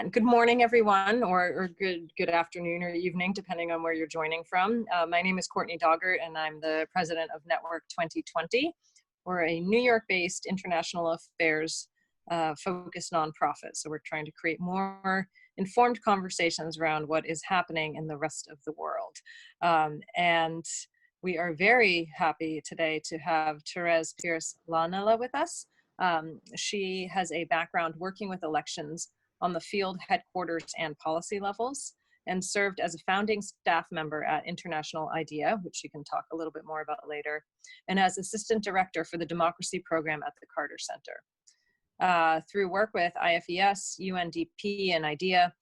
And good morning, everyone, or good afternoon or evening, depending on where you're joining from. My name is Courtney Doggart, and I'm the president of Network 2020. We're a New York-based international affairs focused nonprofit. So we're trying to create more informed conversations around what is happening in the rest of the world. And we are very happy today to have Therese Pearce Laanela with us. She has a background working with elections on the field headquarters and policy levels, and served as a founding staff member at International IDEA, which she can talk a little bit more about later, and as assistant director for the democracy program at the Carter Center. Through work with IFES, UNDP and IDEA,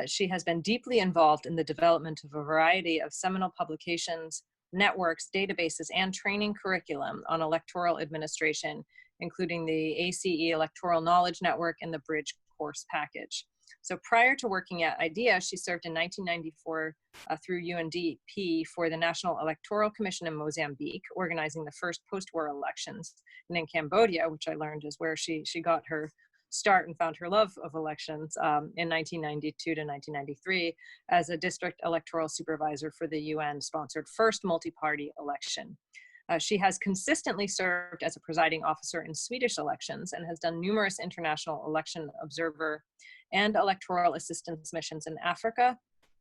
she has been deeply involved in the development of a variety of seminal publications, networks, databases, and training curriculum on electoral administration, including the ACE Electoral Knowledge Network and the Bridge course package. So prior to working at IDEA, she served in 1994 through UNDP for the National Electoral Commission in Mozambique, organizing the first post-war elections. And in Cambodia, which I learned is where she got her start and found her love of elections in 1992 to 1993 as a district electoral supervisor for the UN-sponsored first multi-party election. She has consistently served as a presiding officer in Swedish elections and has done numerous international election observer and electoral assistance missions in Africa,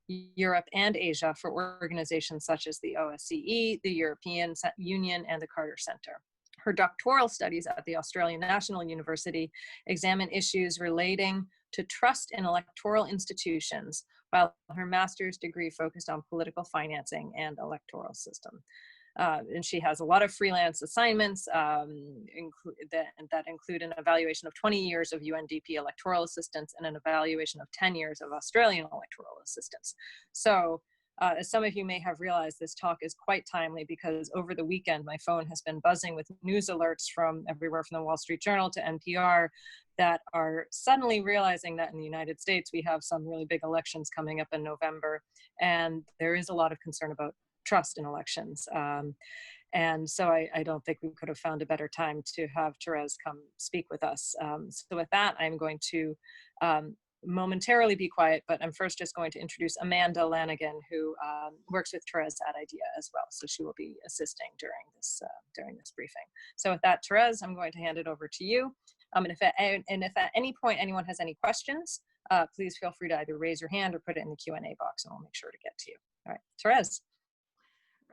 Europe, and Asia for organizations such as the OSCE, the European Union, and the Carter Center. Her doctoral studies at the Australian National University examine issues relating to trust in electoral institutions, while her master's degree focused on political financing and electoral system. And she has a lot of freelance assignments that include an evaluation of 20 years of UNDP electoral assistance and an evaluation of 10 years of Australian electoral assistance. So as some of you may have realized, this talk is quite timely because over the weekend, my phone has been buzzing with news alerts from everywhere from the Wall Street Journal to NPR that are suddenly realizing that in the United States, we have some really big elections coming up in November. And there is a lot of concern about trust in elections. And so I don't think we could have found a better time to have Therese come speak with us. So with that, I'm going to momentarily be quiet, but I'm first just going to introduce Amanda Lanigan, who works with Therese at IDEA as well. So she will be assisting during this briefing. So with that, Therese, I'm going to hand it over to you. And if at any point anyone has any questions, please feel free to either raise your hand or put it in the Q&A box, and we'll make sure to get to you. All right, Therese.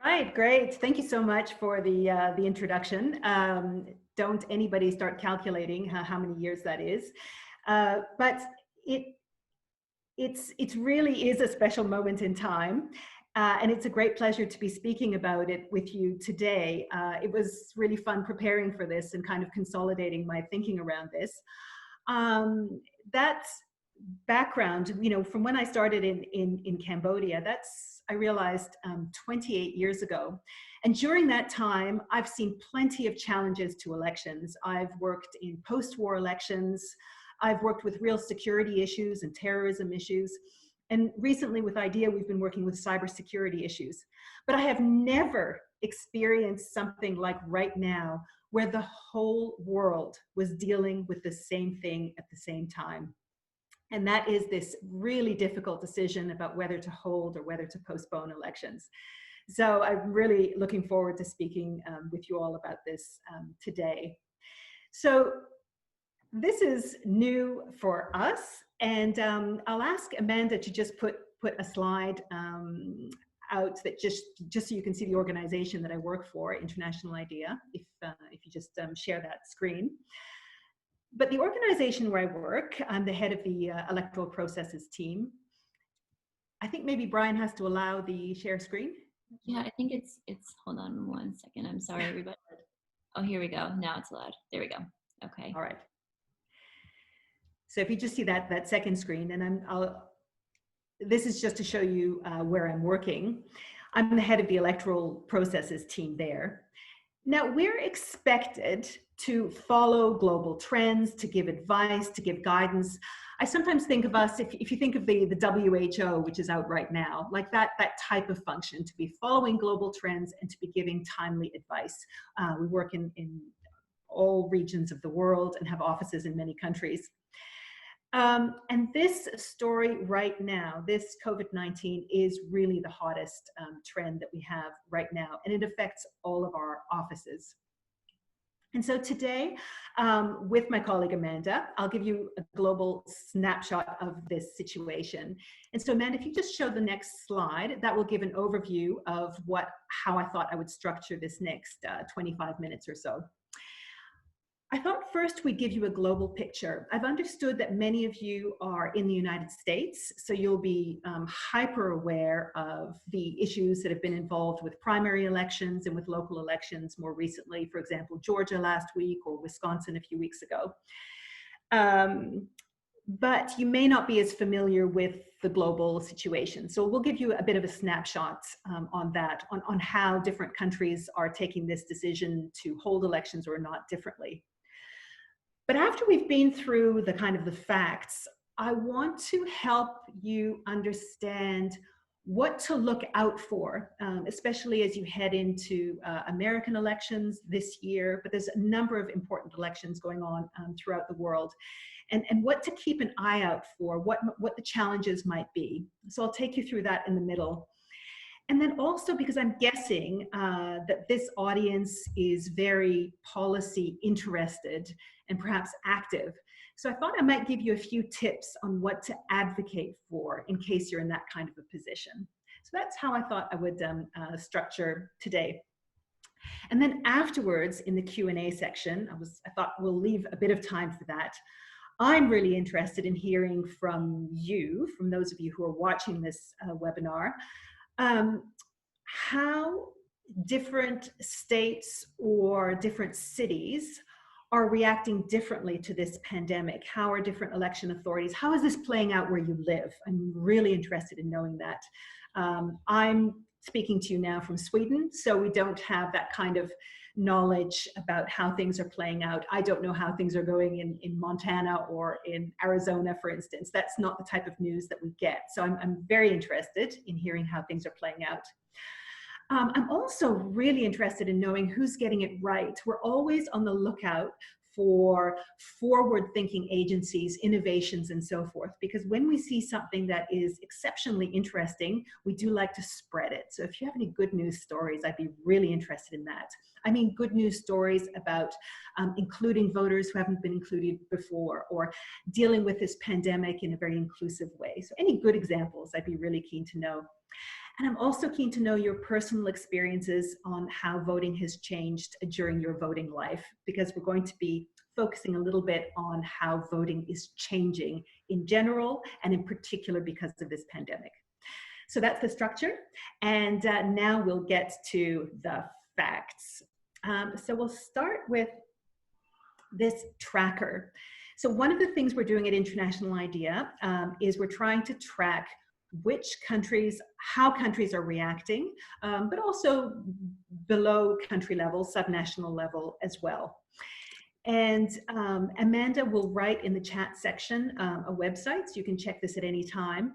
Right, great. Thank you so much for the introduction. Don't anybody start calculating how many years that is, but it really is a special moment in time, and it's a great pleasure to be speaking about it with you today. It was really fun preparing for this and kind of consolidating my thinking around this. That background, you know, from when I started in Cambodia, I realized 28 years ago. And during that time, I've seen plenty of challenges to elections. I've worked in post-war elections. I've worked with real security issues and terrorism issues. And recently with IDEA, we've been working with cybersecurity issues. But I have never experienced something like right now, where the whole world was dealing with the same thing at the same time. And that is this really difficult decision about whether to hold or whether to postpone elections. So I'm really looking forward to speaking with you all about this today. So this is new for us, and I'll ask Amanda to just put a slide out that just so you can see the organization that I work for, International IDEA, if you just share that screen. But the organization where I work, I'm the head of the electoral processes team. I think maybe Brian has to allow the share screen. Yeah, I think it's, hold on one second. I'm sorry, everybody. Oh, here we go. Now it's allowed. There we go. Okay. All right. So if you just see that second screen, and this is just to show you where I'm working. I'm the head of the electoral processes team there. Now, we're expected to follow global trends, to give advice, to give guidance. I sometimes think of us, if you think of the WHO, which is out right now, like that type of function, to be following global trends and to be giving timely advice. We work in all regions of the world and have offices in many countries. And this story right now, this COVID-19 is really the hottest trend that we have right now, and it affects all of our offices. And so today, with my colleague Amanda, I'll give you a global snapshot of this situation. And so Amanda, if you just show the next slide, that will give an overview of how I thought I would structure this next 25 minutes or so. I thought first we'd give you a global picture. I've understood that many of you are in the United States, so you'll be hyper aware of the issues that have been involved with primary elections and with local elections more recently, for example, Georgia last week or Wisconsin a few weeks ago. But you may not be as familiar with the global situation. So we'll give you a bit of a snapshot on that, on how different countries are taking this decision to hold elections or not differently. But after we've been through the kind of the facts, I want to help you understand what to look out for, especially as you head into American elections this year, but there's a number of important elections going on throughout the world, and what to keep an eye out for, what the challenges might be. So I'll take you through that in the middle. And then also, because I'm guessing that this audience is very policy interested and perhaps active. So I thought I might give you a few tips on what to advocate for in case you're in that kind of a position. So that's how I thought I would structure today. And then afterwards in the Q&A section, I thought we'll leave a bit of time for that. I'm really interested in hearing from you, from those of you who are watching this webinar, how different states or different cities are reacting differently to this pandemic. How are different election authorities, how is this playing out where you live? I'm really interested in knowing that. I'm speaking to you now from Sweden, so we don't have that kind of knowledge about how things are playing out. I don't know how things are going in Montana or in Arizona, for instance. That's not the type of news that we get. So I'm very interested in hearing how things are playing out. I'm also really interested in knowing who's getting it right. We're always on the lookout for forward-thinking agencies, innovations, and so forth, because when we see something that is exceptionally interesting, we do like to spread it. So if you have any good news stories, I'd be really interested in that. I mean, good news stories about including voters who haven't been included before, or dealing with this pandemic in a very inclusive way. So any good examples, I'd be really keen to know. And I'm also keen to know your personal experiences on how voting has changed during your voting life, because we're going to be focusing a little bit on how voting is changing in general and in particular because of this pandemic. So that's the structure. And now we'll get to the facts. So we'll start with this tracker. So one of the things we're doing at International IDEA is we're trying to track which countries, how countries are reacting, but also below country level, subnational level as well. And Amanda will write in the chat section a website, so you can check this at any time.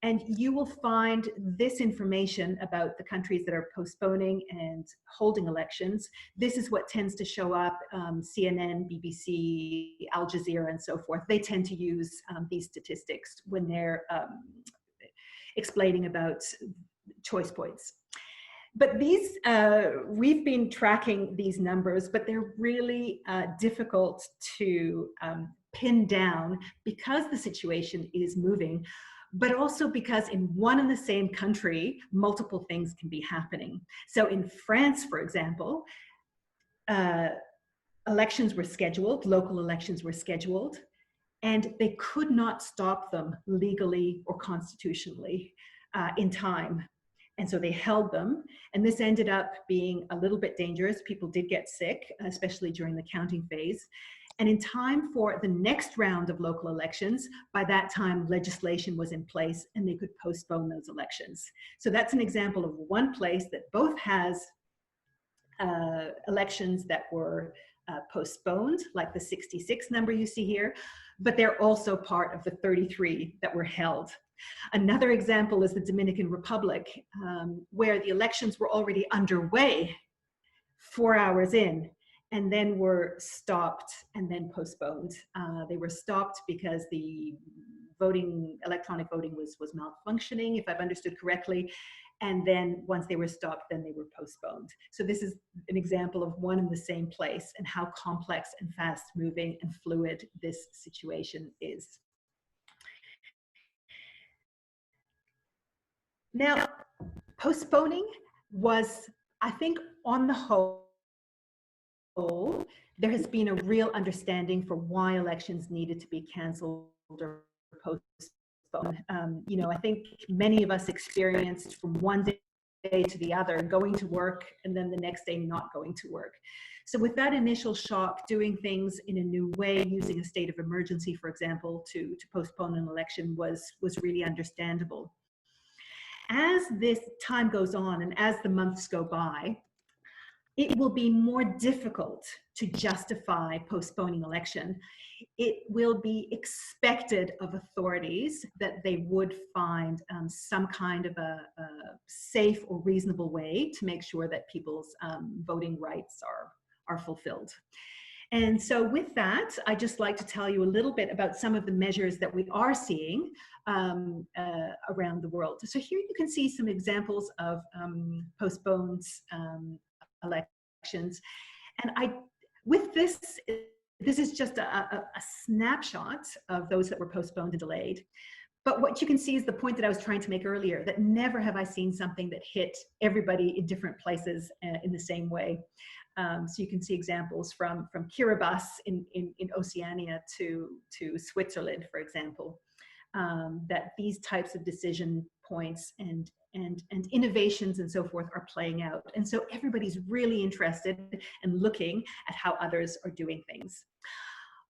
And you will find this information about the countries that are postponing and holding elections. This is what tends to show up, CNN, BBC, Al Jazeera, and so forth. They tend to use these statistics when they're explaining about choice points. But these, we've been tracking these numbers, but they're really difficult to pin down because the situation is moving, but also because in one and the same country, multiple things can be happening. So in France, for example, elections were scheduled, local elections were scheduled, and they could not stop them legally or constitutionally in time. And so they held them, and this ended up being a little bit dangerous. People did get sick, especially during the counting phase. And in time for the next round of local elections, by that time legislation was in place and they could postpone those elections. So that's an example of one place that both has elections that were postponed, like the 66 number you see here, but they're also part of the 33 that were held. Another example is the Dominican Republic, where the elections were already underway 4 hours in, and then were stopped and then postponed. They were stopped because the electronic voting was malfunctioning, if I've understood correctly. And then once they were stopped, then they were postponed. So this is an example of one in the same place and how complex and fast moving and fluid this situation is. Now, postponing was, I think, on the whole, there has been a real understanding for why elections needed to be cancelled or postponed. You know, I think many of us experienced from one day to the other, going to work and then the next day not going to work. So with that initial shock, doing things in a new way, using a state of emergency, for example, to postpone an election was really understandable. As this time goes on and as the months go by, it will be more difficult to justify postponing election. It will be expected of authorities that they would find some kind of a safe or reasonable way to make sure that people's voting rights are fulfilled. And so with that, I'd just like to tell you a little bit about some of the measures that we are seeing around the world. So here you can see some examples of postponed elections. And with this is just a snapshot of those that were postponed and delayed. But what you can see is the point that I was trying to make earlier, that never have I seen something that hit everybody in different places in the same way. So you can see examples from Kiribati in Oceania to Switzerland, for example, that these types of decision points and innovations and so forth are playing out. And so everybody's really interested in looking at how others are doing things.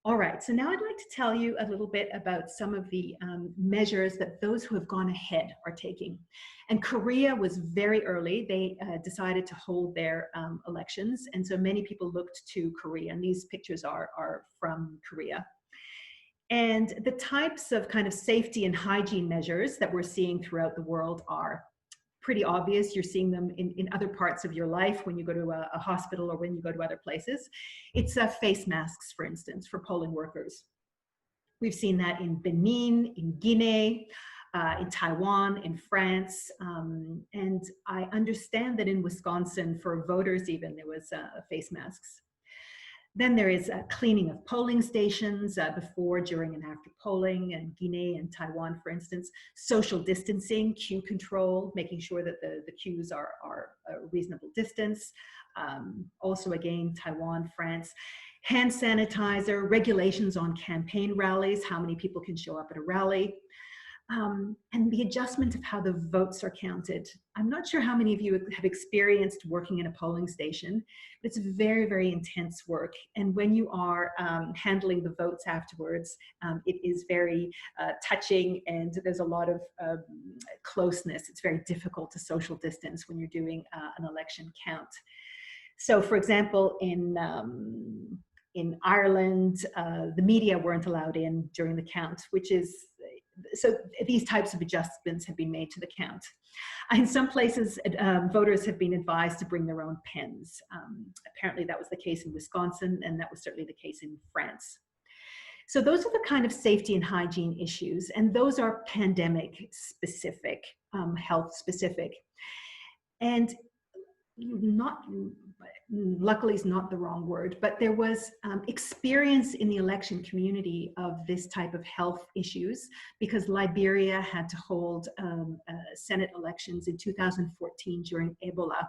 All right, so now I'd like to tell you a little bit about some of the measures that those who have gone ahead are taking. And Korea was very early. They decided to hold their elections. And so many people looked to Korea, and these pictures are from Korea. And the types of kind of safety and hygiene measures that we're seeing throughout the world are pretty obvious. You're seeing them in other parts of your life when you go to a hospital or when you go to other places. It's face masks, for instance, for polling workers. We've seen that in Benin, in Guinea, in Taiwan, in France, and I understand that in Wisconsin, for voters even, there was face masks. Then there is cleaning of polling stations before, during, and after polling in Guinea and Taiwan, for instance. Social distancing, queue control, making sure that the queues are a reasonable distance. Also, again, Taiwan, France. Hand sanitizer, regulations on campaign rallies, how many people can show up at a rally. And the adjustment of how the votes are counted. I'm not sure how many of you have experienced working in a polling station, but it's very, very intense work. And when you are handling the votes afterwards, it is very touching, and there's a lot of closeness. It's very difficult to social distance when you're doing an election count. So, for example, in Ireland, the media weren't allowed in during the count, which is, so these types of adjustments have been made to the count. In some places, voters have been advised to bring their own pens. Apparently that was the case in Wisconsin, and that was certainly the case in France. So those are the kind of safety and hygiene issues, and those are pandemic specific, health specific. And luckily is not the wrong word, but there was experience in the election community of this type of health issues, because Liberia had to hold Senate elections in 2014 during Ebola.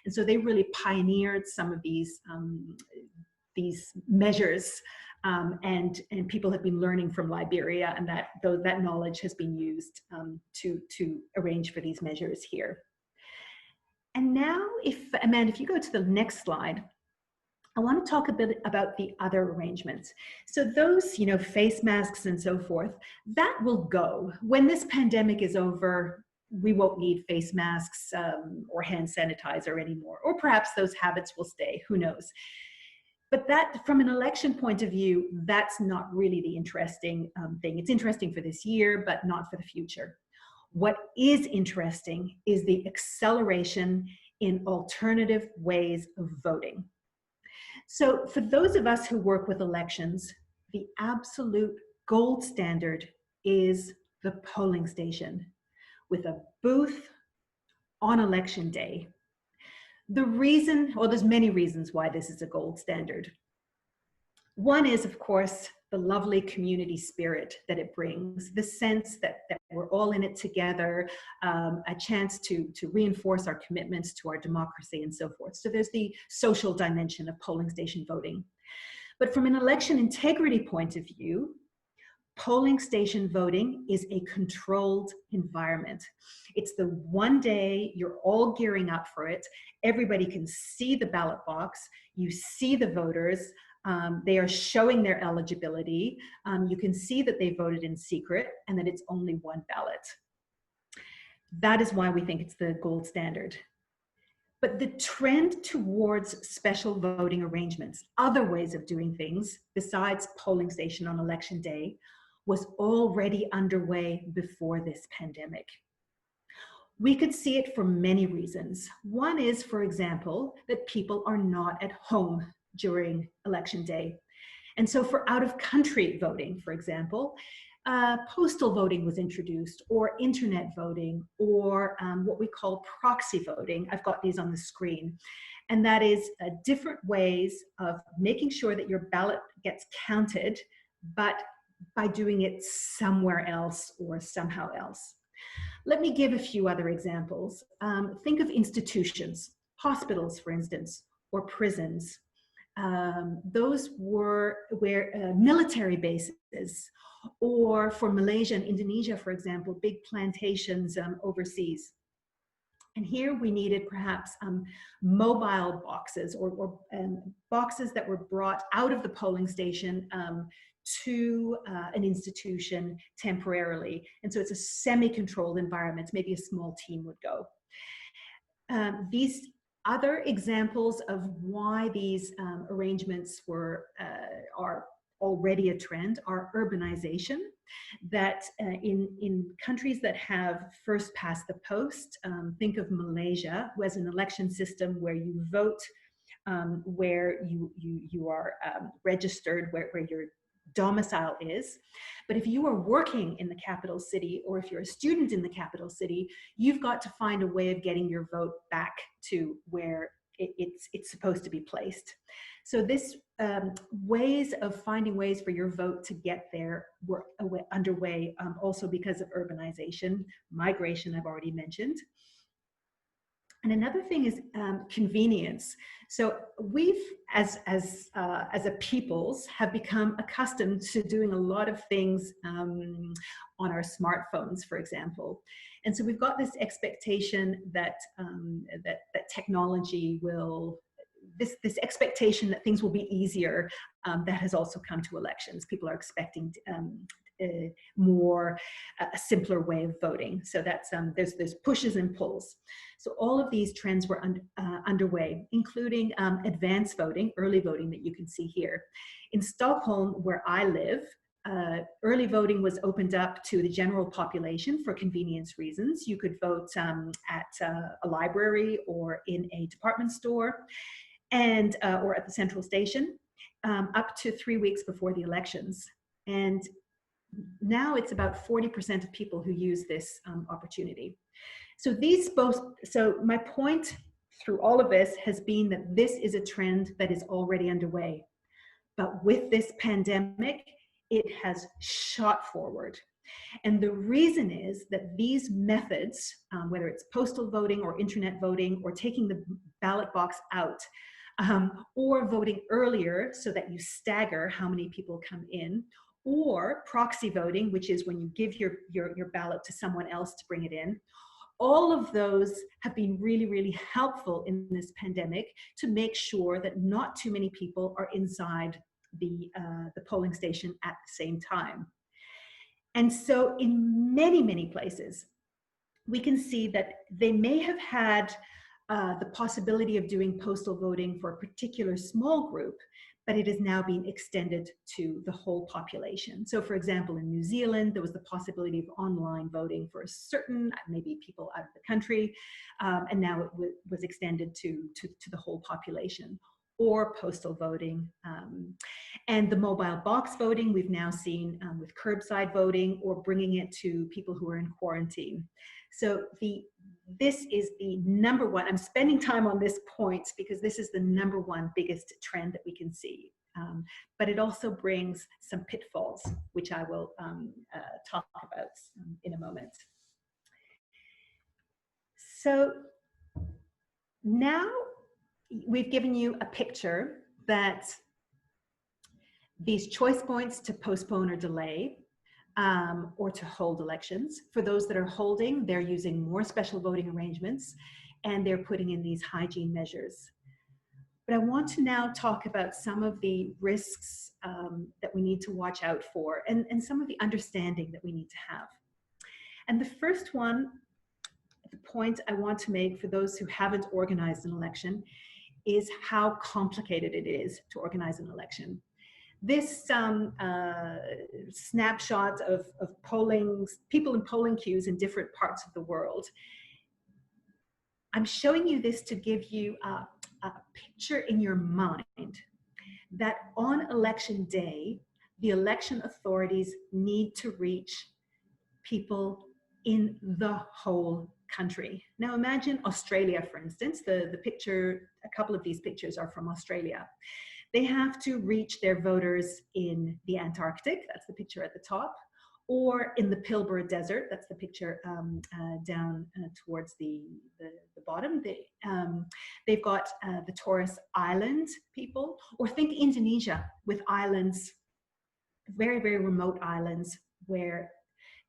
And so they really pioneered some of these measures, and people have been learning from Liberia, and that knowledge has been used to arrange for these measures here. And now, Amanda, if you go to the next slide, I want to talk a bit about the other arrangements. So those, face masks and so forth, that will go. When this pandemic is over, we won't need face masks or hand sanitizer anymore, or perhaps those habits will stay, who knows. But that, from an election point of view, that's not really the interesting thing. It's interesting for this year, but not for the future. What is interesting is the acceleration in alternative ways of voting. So for those of us who work with elections, the absolute gold standard is the polling station with a booth on election day. The reason, well, there's many reasons why this is a gold standard. One is, of course, the lovely community spirit that it brings, the sense that we're all in it together, a chance to reinforce our commitments to our democracy and so forth. So there's the social dimension of polling station voting. But from an election integrity point of view, polling station voting is a controlled environment. It's the one day you're all gearing up for it. Everybody can see the ballot box. You see the voters. They are showing their eligibility. You can see that they voted in secret and that it's only one ballot. That is why we think it's the gold standard. But the trend towards special voting arrangements, other ways of doing things besides polling station on election day, was already underway before this pandemic. We could see it for many reasons. One is, for example, that people are not at home during election day. And so for out-of-country voting, for example, postal voting was introduced, or internet voting, or what we call proxy voting. I've got these on the screen. And that is different ways of making sure that your ballot gets counted, but by doing it somewhere else or somehow else. Let me give a few other examples. Think of institutions, hospitals, for instance, or prisons. Those were where military bases, or for Malaysia and Indonesia, for example, big plantations overseas. And here we needed perhaps mobile boxes or boxes that were brought out of the polling station to an institution temporarily. And so it's a semi-controlled environment. Maybe a small team would go. These other examples of why these arrangements are already a trend are urbanization, that in countries that have first past the post, think of Malaysia, who has an election system where you vote where you are registered, where your domicile is. But if you are working in the capital city, or if you're a student in the capital city, you've got to find a way of getting your vote back to where it's supposed to be placed. So this ways of finding ways for your vote to get there were underway, also because of urbanization, migration I've already mentioned. And another thing is convenience. So we've, as a peoples, have become accustomed to doing a lot of things on our smartphones, for example. And so we've got this expectation that that technology will, this expectation that things will be easier, that has also come to elections. People are expecting a simpler way of voting. So that's there's pushes and pulls. So all of these trends were underway, including advanced voting, early voting that you can see here. In Stockholm, where I live, early voting was opened up to the general population for convenience reasons. You could vote at a library or in a department store, and or at the central station, up to 3 weeks before the elections. And now it's about 40% of people who use this opportunity. So so my point through all of this has been that this is a trend that is already underway. But with this pandemic, it has shot forward. And the reason is that these methods, whether it's postal voting or internet voting or taking the ballot box out, or voting earlier so that you stagger how many people come in, or proxy voting, which is when you give your ballot to someone else to bring it in. All of those have been really, really helpful in this pandemic to make sure that not too many people are inside the polling station at the same time. And so in many, many places, we can see that they may have had the possibility of doing postal voting for a particular small group, but it is now being extended to the whole population. So for example, in New Zealand, there was the possibility of online voting for a certain, maybe people out of the country, and now it was extended to the whole population. or postal voting. And the mobile box voting we've now seen with curbside voting or bringing it to people who are in quarantine. So this is the number one, I'm spending time on this point because this is the number one biggest trend that we can see. But it also brings some pitfalls, which I will talk about in a moment. So now we've given you a picture that these choice points to postpone or delay or to hold elections. For those that are holding, they're using more special voting arrangements and they're putting in these hygiene measures. But I want to now talk about some of the risks that we need to watch out for and some of the understanding that we need to have. And the first one, the point I want to make for those who haven't organized an election is how complicated it is to organize an election. This snapshot of people in polling queues in different parts of the world, I'm showing you this to give you a picture in your mind that on election day, the election authorities need to reach people in the whole country. Now imagine Australia, for instance. The picture, a couple of these pictures are from Australia. They have to reach their voters in the Antarctic, that's the picture at the top, or in the Pilbara Desert, that's the picture down towards the bottom. They've got the Torres Island people, or think Indonesia with islands, very, very remote islands where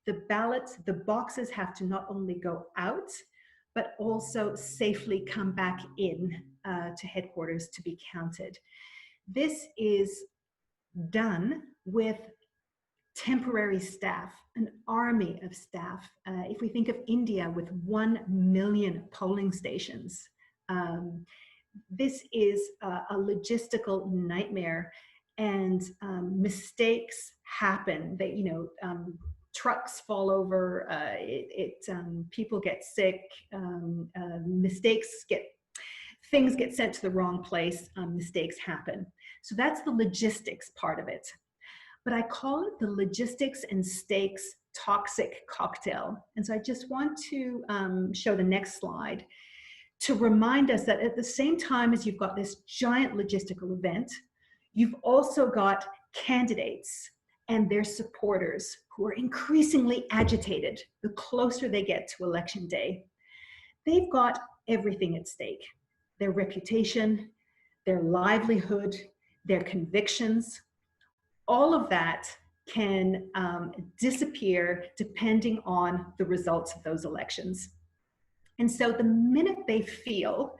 the boxes have to not only go out, but also safely come back in to headquarters to be counted. This is done with temporary staff, an army of staff. If we think of India with 1 million polling stations, this is a logistical nightmare, and mistakes happen. They, trucks fall over, people get sick, things get sent to the wrong place, mistakes happen. So that's the logistics part of it. But I call it the logistics and stakes toxic cocktail. And so I just want to show the next slide to remind us that at the same time as you've got this giant logistical event, you've also got candidates and their supporters who are increasingly agitated the closer they get to election day. They've got everything at stake: their reputation, their livelihood, their convictions. All of that can disappear depending on the results of those elections. And so the minute they feel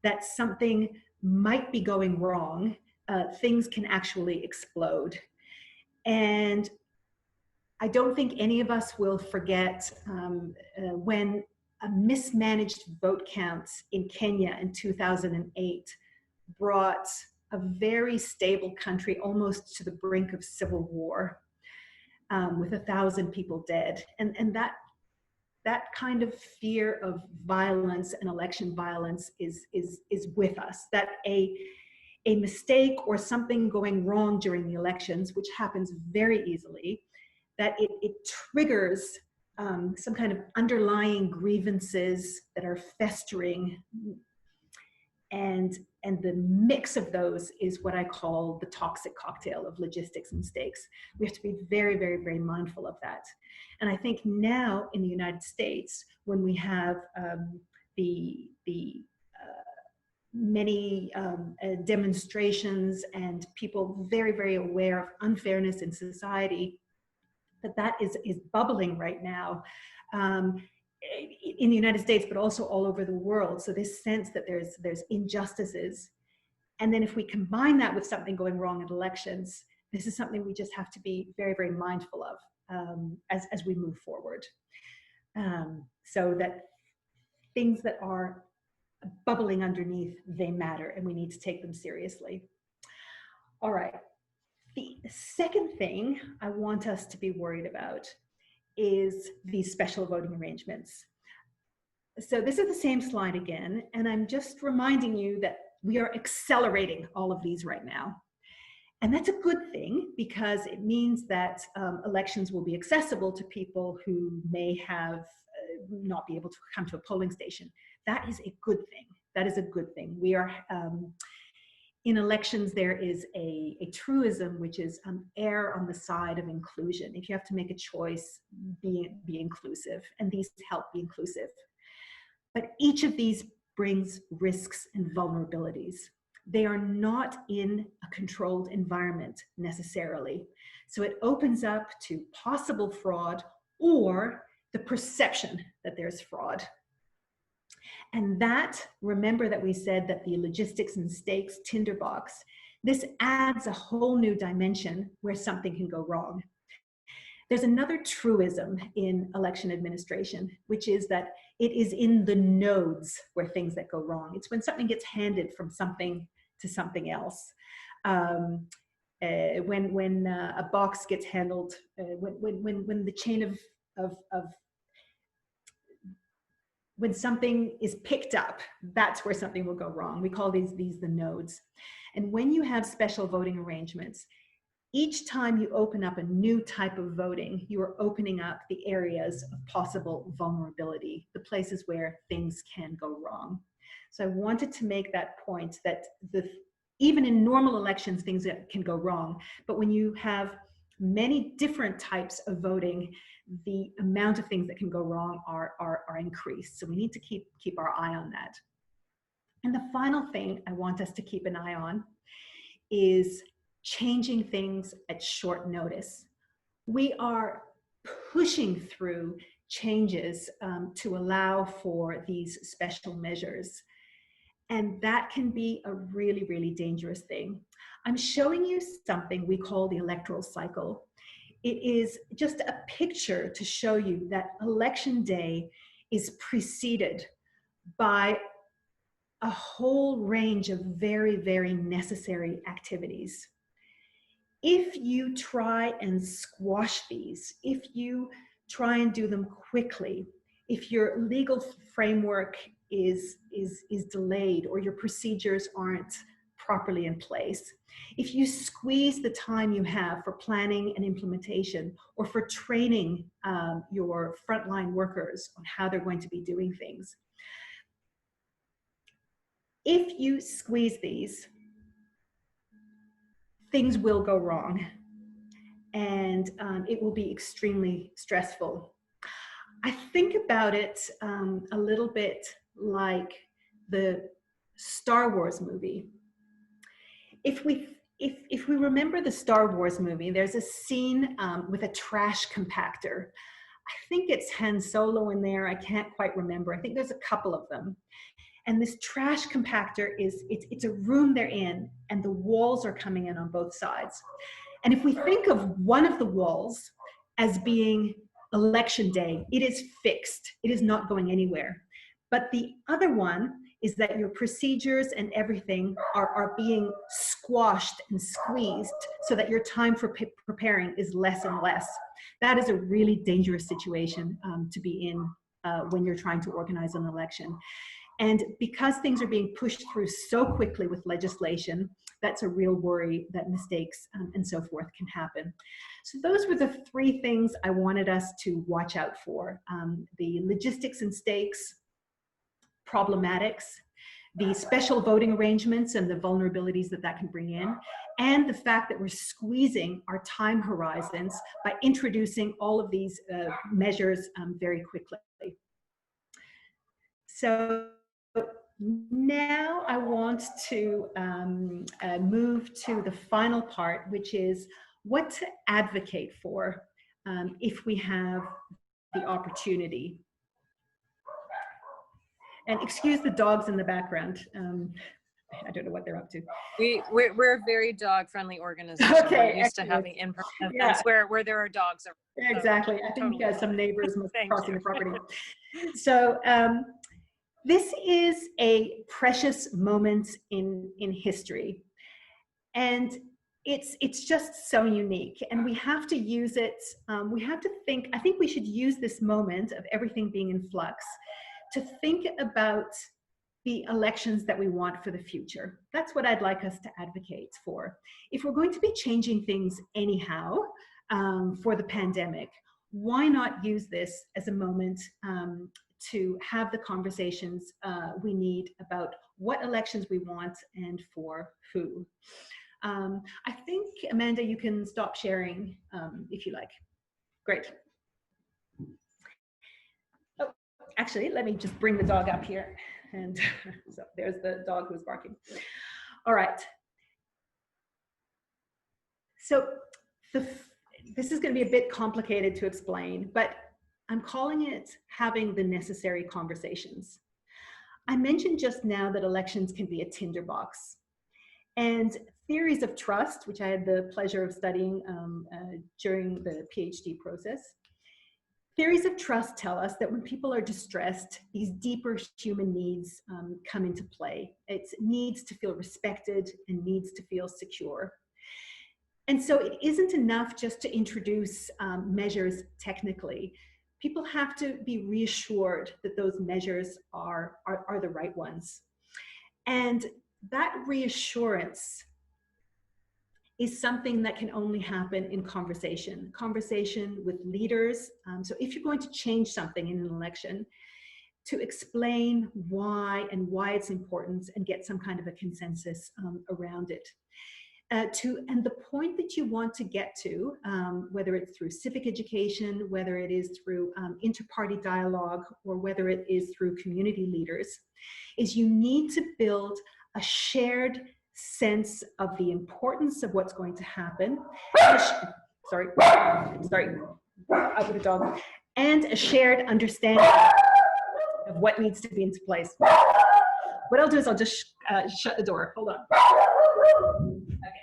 that something might be going wrong, things can actually explode. And I don't think any of us will forget when a mismanaged vote count in Kenya in 2008 brought a very stable country almost to the brink of civil war, with 1,000 people dead. And that kind of fear of violence and election violence is with us, that a mistake or something going wrong during the elections, which happens very easily, that it triggers some kind of underlying grievances that are festering, and the mix of those is what I call the toxic cocktail of logistics and stakes. We have to be very, very, very mindful of that. And I think now in the United States, when we have many demonstrations and people very, very aware of unfairness in society, that is bubbling right now in the United States, but also all over the world. So this sense that there's injustices. And then if we combine that with something going wrong in elections, this is something we just have to be very, very mindful of as we move forward. So that things that are bubbling underneath, they matter, and we need to take them seriously. All right. The second thing I want us to be worried about is these special voting arrangements. So this is the same slide again, and I'm just reminding you that We are accelerating all of these right now. And that's a good thing, because it means that elections will be accessible to people who may have not be able to come to a polling station. That is a good thing. That is a good thing. We are, in elections, there is a truism, which is err on the side of inclusion. If you have to make a choice, be inclusive, and these help be inclusive. But each of these brings risks and vulnerabilities. They are not in a controlled environment necessarily. So it opens up to possible fraud or the perception that there's fraud. And that, remember that we said that the logistics and stakes tinderbox, this adds a whole new dimension where something can go wrong. There's another truism in election administration, which is that it is in the nodes where things that go wrong. It's when something gets handed from something to something else. When a box gets handled, when the chain when something is picked up, that's where something will go wrong. We call these the nodes. And when you have special voting arrangements, each time you open up a new type of voting, you are opening up the areas of possible vulnerability, the places where things can go wrong. So I wanted to make that point that even in normal elections, things can go wrong. But when you have many different types of voting, the amount of things that can go wrong are increased. So we need to keep our eye on that. And the final thing I want us to keep an eye on is changing things at short notice. We are pushing through changes to allow for these special measures. And that can be a really, really dangerous thing. I'm showing you something we call the electoral cycle. It is just a picture to show you that election day is preceded by a whole range of very, very necessary activities. If you try and squash these, if you try and do them quickly, if your legal framework is delayed or your procedures aren't properly in place, if you squeeze the time you have for planning and implementation or for training your frontline workers on how they're going to be doing things, if you squeeze these, things will go wrong, and it will be extremely stressful. I think about it a little bit like the Star Wars movie. If we remember the Star Wars movie, there's a scene with a trash compactor. I think it's Han Solo in there. I can't quite remember. I think there's a couple of them. And this trash compactor it's a room they're in, and the walls are coming in on both sides. And if we think of one of the walls as being election day, it is fixed. It is not going anywhere. But the other one is that your procedures and everything are being squashed and squeezed so that your time for preparing is less and less. That is a really dangerous situation to be in when you're trying to organize an election. And because things are being pushed through so quickly with legislation, that's a real worry that mistakes and so forth can happen. So those were the three things I wanted us to watch out for. The logistics and stakes, problematics, the special voting arrangements and the vulnerabilities that can bring in, and the fact that we're squeezing our time horizons by introducing all of these measures very quickly. So now I want to move to the final part, which is what to advocate for if we have the opportunity. And excuse the dogs in the background. I don't know what they're up to. We're a very dog-friendly organization. Okay, we're used to having in-person events where there are dogs. Exactly. I think some neighbors must be crossing the property. So this is a precious moment in history, and it's just so unique, and we have to use it. We have to think. I think we should use this moment of everything being in flux to think about the elections that we want for the future. That's what I'd like us to advocate for. If we're going to be changing things anyhow for the pandemic, why not use this as a moment to have the conversations we need about what elections we want and for who. I think, Amanda, you can stop sharing if you like. Great. Oh, actually, let me just bring the dog up here. And so there's the dog who's barking. All right. So this is going to be a bit complicated to explain, but I'm calling it having the necessary conversations. I mentioned just now that elections can be a tinderbox. And theories of trust, which I had the pleasure of studying during the PhD process, theories of trust tell us that when people are distressed, these deeper human needs come into play. It's needs to feel respected and needs to feel secure. And so it isn't enough just to introduce measures technically. People have to be reassured that those measures are the right ones. And that reassurance is something that can only happen in conversation with leaders. So if you're going to change something in an election, to explain why and why it's important and get some kind of a consensus around it. And the point that you want to get to, whether it's through civic education, whether it is through inter-party dialogue, or whether it is through community leaders, is you need to build a shared sense of the importance of what's going to happen. Sorry, out with the dog. And a shared understanding of what needs to be into place. What I'll do is I'll just shut the door. Hold on. Okay.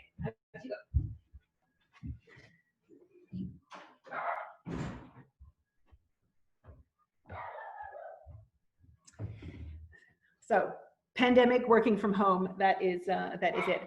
So, pandemic, working from home, that is it.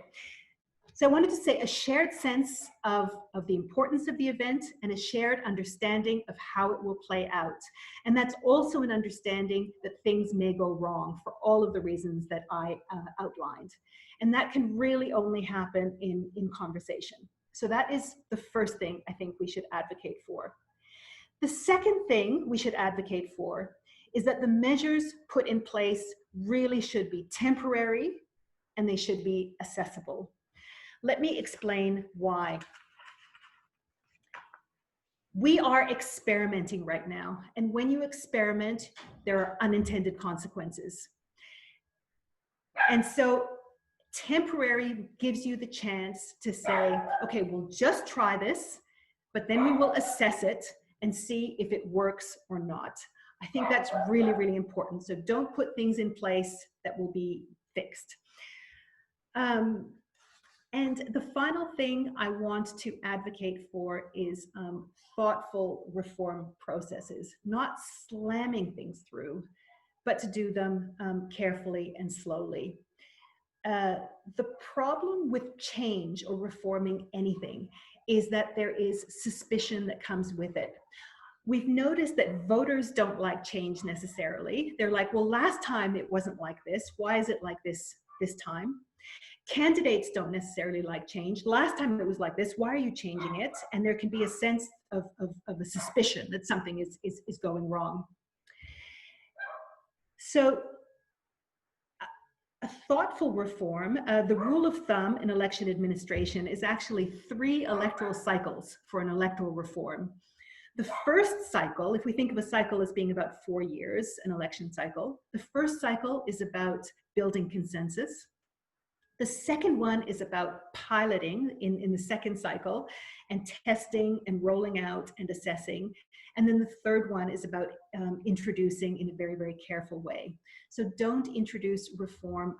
So I wanted to say a shared sense of the importance of the event and a shared understanding of how it will play out. And that's also an understanding that things may go wrong for all of the reasons that I outlined. And that can really only happen in conversation. So that is the first thing I think we should advocate for. The second thing we should advocate for is that the measures put in place really should be temporary and they should be accessible. Let me explain why. We are experimenting right now, and when you experiment, there are unintended consequences. And so temporary gives you the chance to say, okay, we'll just try this, but then we will assess it and see if it works or not. I think that's really, really important. So don't put things in place that will be fixed. And the final thing I want to advocate for is thoughtful reform processes, not slamming things through, but to do them carefully and slowly. The problem with change or reforming anything is that there is suspicion that comes with it. We've noticed that voters don't like change necessarily. They're like, well, last time it wasn't like this. Why is it like this time? Candidates don't necessarily like change. Last time it was like this. Why are you changing it? And there can be a sense of a suspicion that something is going wrong. So a thoughtful reform, the rule of thumb in election administration is actually 3 electoral cycles for an electoral reform. The first cycle, if we think of a cycle as being about 4 years, an election cycle, the first cycle is about building consensus. The second one is about piloting in the second cycle and testing and rolling out and assessing. And then the third one is about introducing in a very, very careful way. So don't introduce reform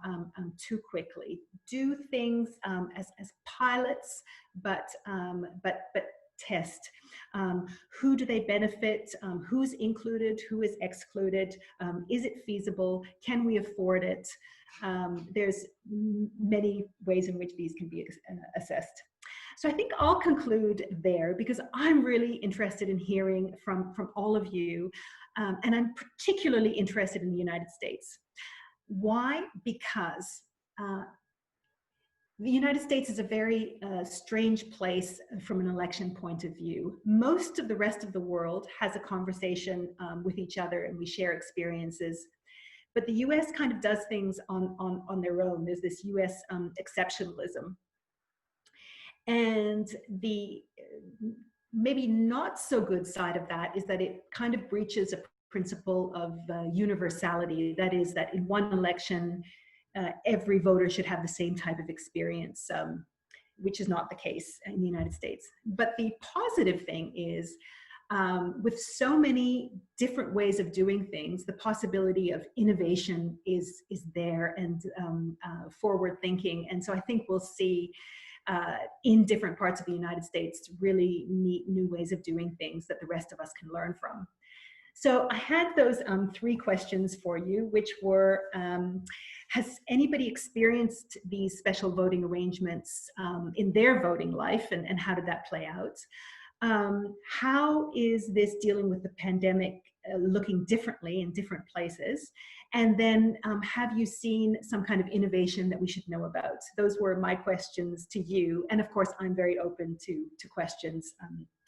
too quickly. Do things as pilots, but test. Who do they benefit? Who's included? Who is excluded? Is it feasible? Can we afford it? There's many ways in which these can be assessed. So I think I'll conclude there because I'm really interested in hearing from all of you, and I'm particularly interested in the United States. Why? Because the United States is a very strange place from an election point of view. Most of the rest of the world has a conversation with each other, and we share experiences. But the US kind of does things on their own. There's this US exceptionalism. And the maybe not so good side of that is that it kind of breaches a principle of universality. That is, that in one election, every voter should have the same type of experience, which is not the case in the United States. But the positive thing is, with so many different ways of doing things, the possibility of innovation is there, and forward thinking. And so I think we'll see in different parts of the United States really neat new ways of doing things that the rest of us can learn from. So I had those 3 questions for you, which were, has anybody experienced these special voting arrangements in their voting life, and how did that play out? How is this dealing with the pandemic looking differently in different places? And then have you seen some kind of innovation that we should know about? Those were my questions to you. And of course, I'm very open to questions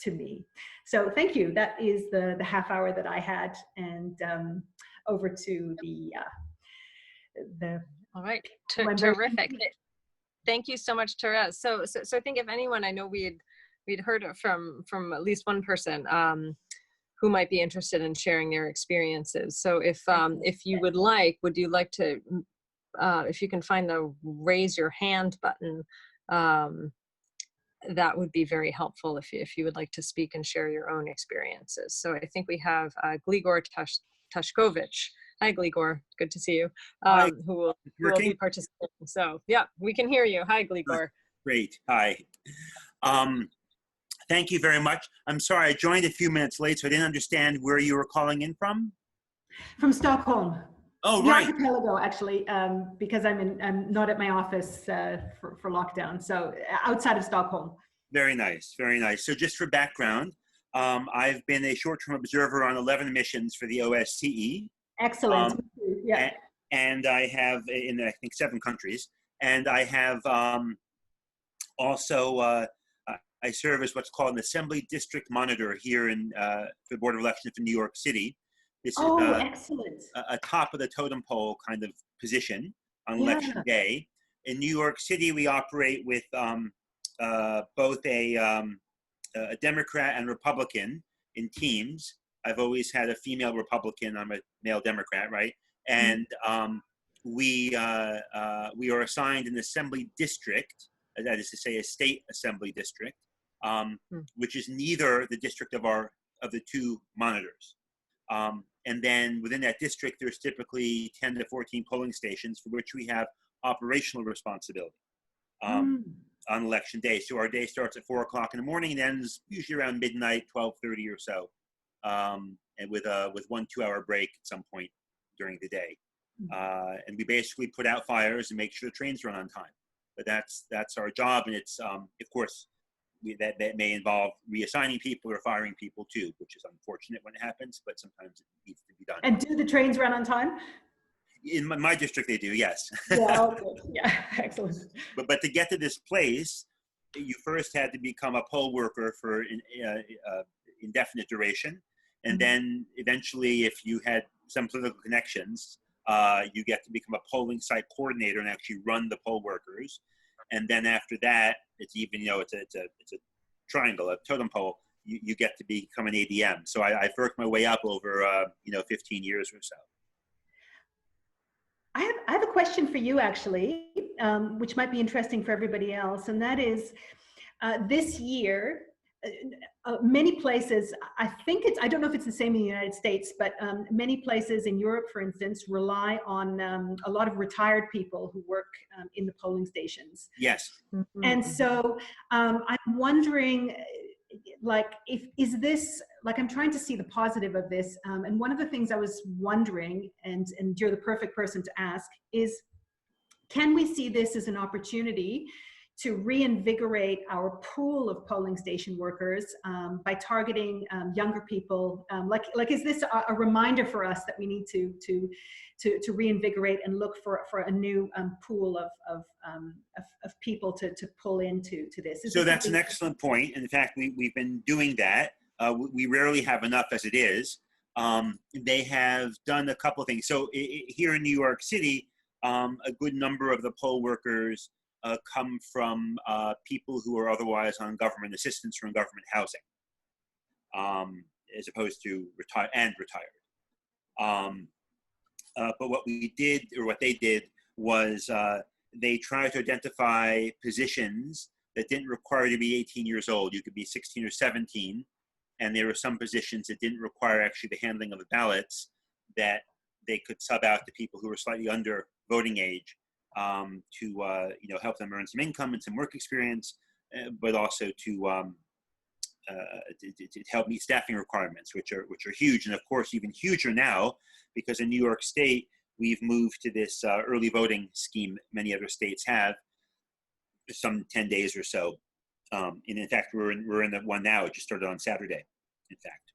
to me. So thank you. That is the half hour that I had. And over to the all right, terrific. Thank you so much, Therese. So I think if anyone, I know we'd heard from at least one person who might be interested in sharing their experiences. So if you would like to, if you can find the raise your hand button, that would be very helpful if you would like to speak and share your own experiences. So I think we have Gligor Tashkovich. Hi, Gligor. Good to see you. Who will be participating. So yeah, we can hear you. Hi, Gligor. Great. Hi. Thank you very much. I'm sorry, I joined a few minutes late, so I didn't understand where you were calling in from. From Stockholm. Oh, the right. Archipelago, actually, because I'm not at my office for lockdown, so outside of Stockholm. Very nice, very nice. So just for background, I've been a short-term observer on 11 missions for the OSCE. Excellent. Yeah. And I have in, I think, 7 countries. And I have also, I serve as what's called an Assembly District Monitor here in the Board of Elections in New York City. This is excellent. A top of the totem pole kind of position on election day. In New York City, we operate with both a Democrat and Republican in teams. I've always had a female Republican. I'm a male Democrat, right? And we are assigned an assembly district, that is to say, a state assembly district, which is neither the district of the 2 monitors. And then within that district, there's typically 10 to 14 polling stations for which we have operational responsibility on election day. So our day starts at 4 o'clock in the morning and ends usually around midnight, 12:30 or so, and with 1 2-hour break at some point during the day. And we basically put out fires and make sure the trains run on time. But that's our job, and it's of course that may involve reassigning people or firing people too, which is unfortunate when it happens, but sometimes it needs to be done. And do the trains run on time? In my district, they do, yes. Yeah, okay. Yeah, excellent. But to get to this place, you first had to become a poll worker for indefinite duration, and then eventually, if you had some political connections, you get to become a polling site coordinator and actually run the poll workers. And then after that, it's even, it's a triangle, a totem pole. You get to become an ADM. So I've worked my way up over 15 years or so. I have a question for you, actually, which might be interesting for everybody else, and that is this year. Many places, I don't know if it's the same in the United States, but many places in Europe, for instance, rely on a lot of retired people who work in the polling stations. Yes. And so I'm wondering, is this, I'm trying to see the positive of this. And one of the things I was wondering, and you're the perfect person to ask, is can we see this as an opportunity to reinvigorate our pool of polling station workers by targeting younger people. Like, is this a reminder for us that we need to reinvigorate and look for a new pool of people to pull into this? So that's an excellent point. In fact, we've been doing that. We rarely have enough as it is. They have done a couple of things. So here in New York City, a good number of the poll workers come from people who are otherwise on government assistance or in government housing, as opposed to retired. But what we did, or what they did, was they tried to identify positions that didn't require you to be 18 years old. You could be 16 or 17, and there were some positions that didn't require actually the handling of the ballots, that they could sub out to people who were slightly under voting age to help them earn some income and some work experience, but also to help meet staffing requirements, which are huge, and of course even huger now because in New York State we've moved to this early voting scheme. Many other states have, some 10 days or so, and in fact we're in the one now. It just started on Saturday, in fact.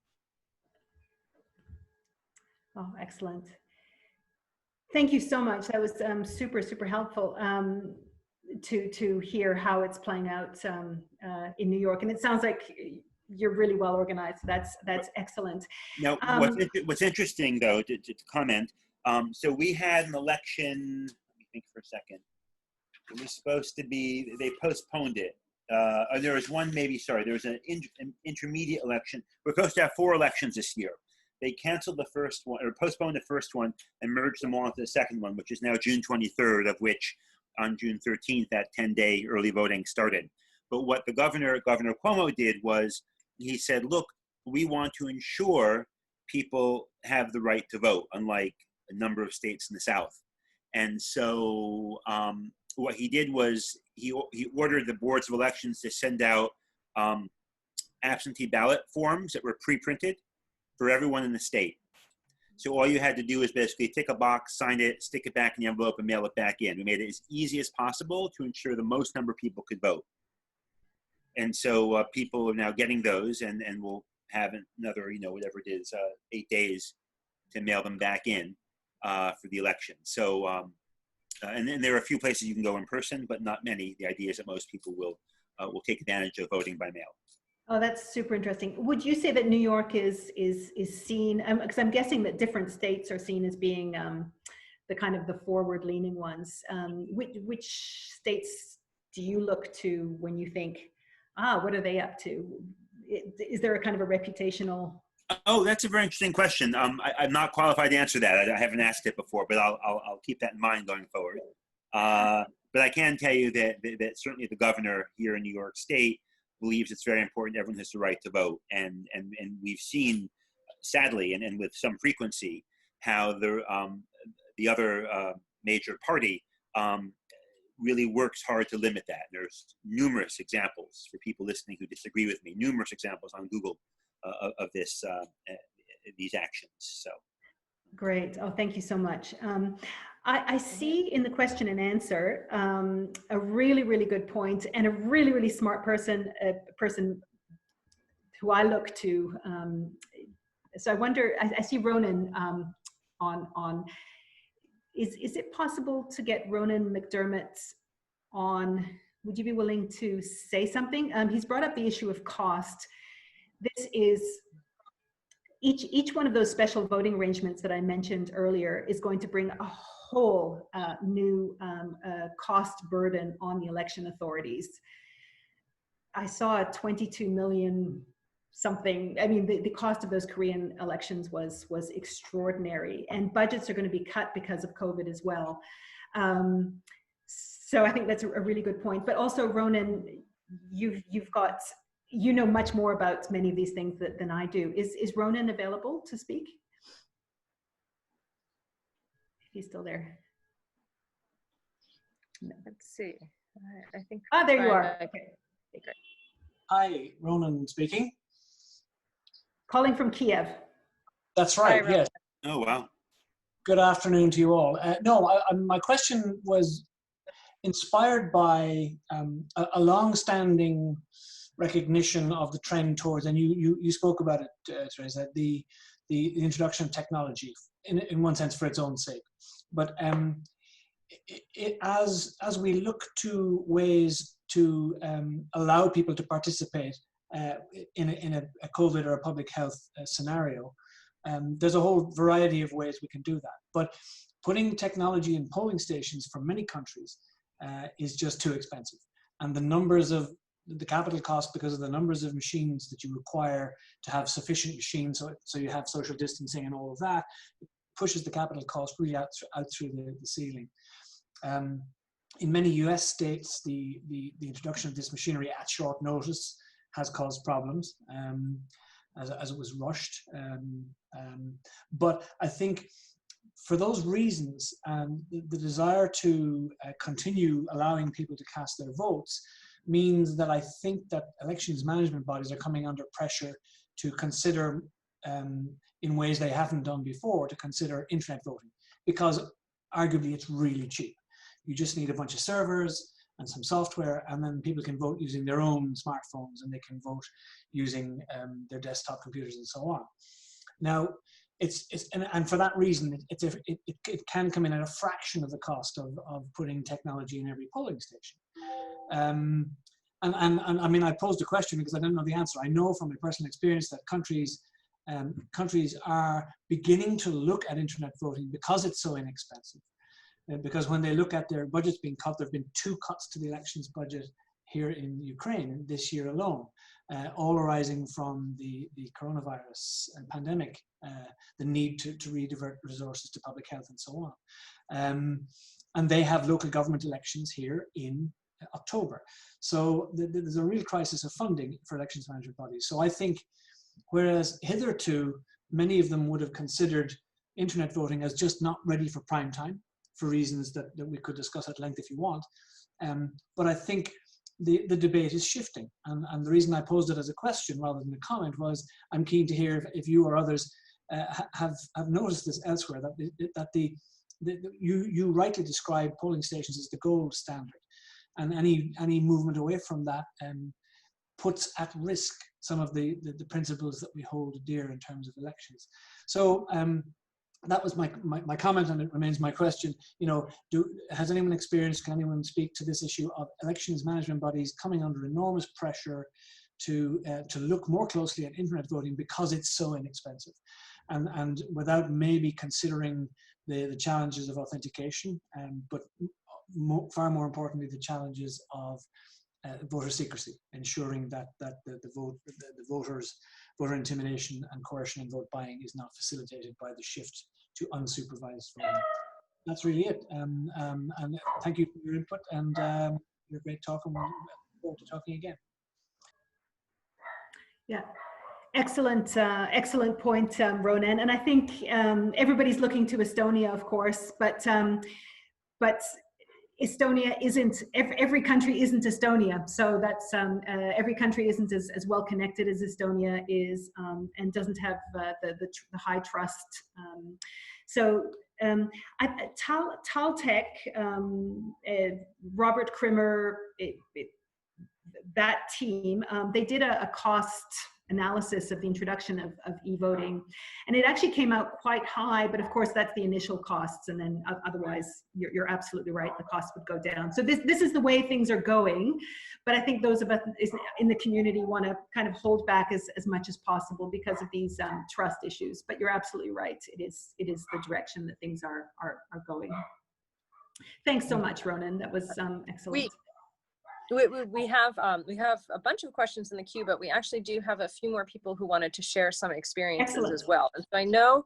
Oh, excellent. Thank you so much. That was super helpful to hear how it's playing out in New York, and it sounds like you're really well organized. That's excellent. Now, what's interesting though, to comment, so we had an election. Let me think for a second. It was supposed to be, they postponed it. There was one, there was an intermediate election. We're supposed to have 4 elections this year. They canceled the first one, or postponed the first one, and merged them all into the second one, which is now June 23rd, of which on June 13th, that 10-day early voting started. But what the Governor Cuomo did was, he said, look, we want to ensure people have the right to vote, unlike a number of states in the South. And so what he did was he ordered the boards of elections to send out absentee ballot forms that were pre-printed for everyone in the state. So all you had to do is basically tick a box, sign it, stick it back in the envelope, and mail it back in. We made it as easy as possible to ensure the most number of people could vote. And so people are now getting those, and we'll have another, whatever it is, 8 days to mail them back in for the election. So, and then there are a few places you can go in person, but not many. The idea is that most people will take advantage of voting by mail. Oh, that's super interesting. Would you say that New York is seen, because I'm guessing that different states are seen as being the kind of the forward-leaning ones. Which states do you look to when you think, what are they up to? Is there a kind of a reputational? Oh, that's a very interesting question. I'm not qualified to answer that. I haven't asked it before, but I'll keep that in mind going forward. But I can tell you that certainly the governor here in New York State believes it's very important everyone has the right to vote. And we've seen, sadly, and with some frequency, how the other major party really works hard to limit that. There's numerous examples, for people listening who disagree with me, numerous examples on Google of this, these actions. So. Great. Oh, thank you so much. I see in the question and answer a really good point, and a really smart person, a person who I look to. So I wonder, I see Ronan on. Is it possible to get Ronan McDermott on? Would you be willing to say something? He's brought up the issue of cost. This is each one of those special voting arrangements that I mentioned earlier is going to bring a whole new cost burden on the election authorities. I saw a 22 million something. I mean, the cost of those Korean elections was extraordinary, and budgets are going to be cut because of COVID as well. So I think that's a really good point. But also, Ronan, you've got, you know much more about many of these things than I do. Is Ronan available to speak? If he's still there. No. Let's see. I think. Ah, there you are. Okay. Great. Hi, Ronan speaking. Calling from Kiev. That's right, Hi, yes. Oh, wow. Good afternoon to you all. No, my question was, inspired by a long-standing recognition of the trend towards, and you spoke about it, Therese, the introduction of technology in one sense for its own sake. But as we look to ways to allow people to participate in a COVID or a public health scenario, there's a whole variety of ways we can do that. But putting technology in polling stations for many countries is just too expensive. And the capital cost, because of the numbers of machines that you require to have sufficient machines, so you have social distancing and all of that, pushes the capital cost really out through the ceiling. In many US states, the introduction of this machinery at short notice has caused problems, as it was rushed. But I think for those reasons, the desire to continue allowing people to cast their votes means that I think that elections management bodies are coming under pressure to consider, in ways they haven't done before, to consider internet voting, because arguably it's really cheap. You just need a bunch of servers and some software, and then people can vote using their own smartphones, and they can vote using their desktop computers and so on. Now, and for that reason, it can come in at a fraction of the cost of putting technology in every polling station. And I mean, I posed a question because I don't know the answer. I know from my personal experience that countries are beginning to look at internet voting because it's so inexpensive. Because when they look at their budgets being cut, there have been 2 cuts to the elections budget here in Ukraine this year alone, all arising from the coronavirus pandemic, the need to redivert resources to public health and so on. And they have local government elections here in October. So there's a real crisis of funding for elections management bodies. So I think, whereas hitherto many of them would have considered internet voting as just not ready for prime time, for reasons that we could discuss at length if you want. But I think the debate is shifting. And the reason I posed it as a question rather than a comment was, I'm keen to hear if you or others have noticed this elsewhere, that you rightly describe polling stations as the gold standard. And any movement away from that puts at risk some of the principles that we hold dear in terms of elections. So that was my comment, and it remains my question. You know, has anyone experienced, can anyone speak to this issue of elections management bodies coming under enormous pressure to look more closely at internet voting because it's so inexpensive, and without maybe considering the challenges of authentication, but far more importantly, the challenges of voter secrecy, ensuring that the voter intimidation and coercion and vote buying is not facilitated by the shift to unsupervised voting. That's really it. And thank you for your input, and your great talk, and we'll look forward to talking again. Yeah. Excellent, excellent point, Ronan. And I think everybody's looking to Estonia, of course, but Estonia isn't, every country isn't Estonia. So that's, every country isn't as well connected as Estonia is, and doesn't have the high trust. Taltech, Robert Krimmer, that team, they did a cost analysis of the introduction of e-voting, and it actually came out quite high, but of course that's the initial costs, and then otherwise you're absolutely right, the cost would go down. So this is the way things are going, but I think those of us in the community want to kind of hold back as much as possible because of these trust issues. But you're absolutely right, it is the direction that things are going. Thanks so much, Ronan. That was excellent. We have a bunch of questions in the queue, but we actually do have a few more people who wanted to share some experiences as well. And so I know,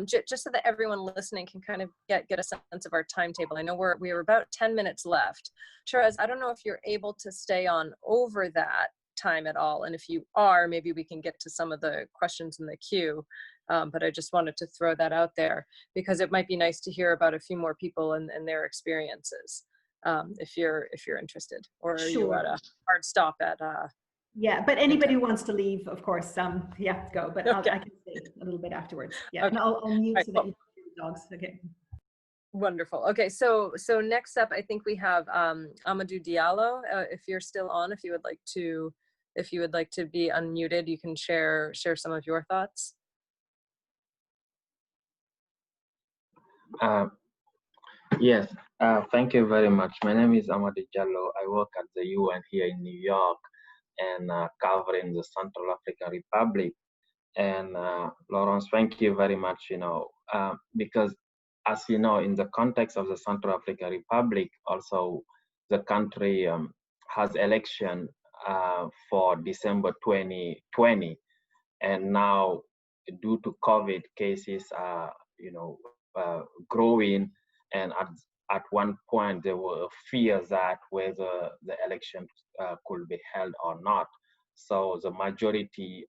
just so that everyone listening can kind of get a sense of our timetable, I know we are about 10 minutes left. Therese, I don't know if you're able to stay on over that time at all, and if you are, maybe we can get to some of the questions in the queue. But I just wanted to throw that out there because it might be nice to hear about a few more people and their experiences. If you're interested, or are you at a hard stop at yeah, but anybody who wants to leave, of course, yeah, go, but okay. I can stay a little bit afterwards. Yeah, okay. And I'll mute so that you can hear the dogs. Okay. Wonderful. Okay, so next up, I think we have Amadou Diallo. If you're still on, if you would like to be unmuted, you can share some of your thoughts. Yes, thank you very much. My name is Amadou Diallo. I work at the UN here in New York and covering the Central African Republic. And Lawrence, thank you very much, because as you know, in the context of the Central African Republic, also the country has election for December 2020. And now due to COVID, cases are, growing. And at one point, there were fears that whether the election could be held or not. So the majority,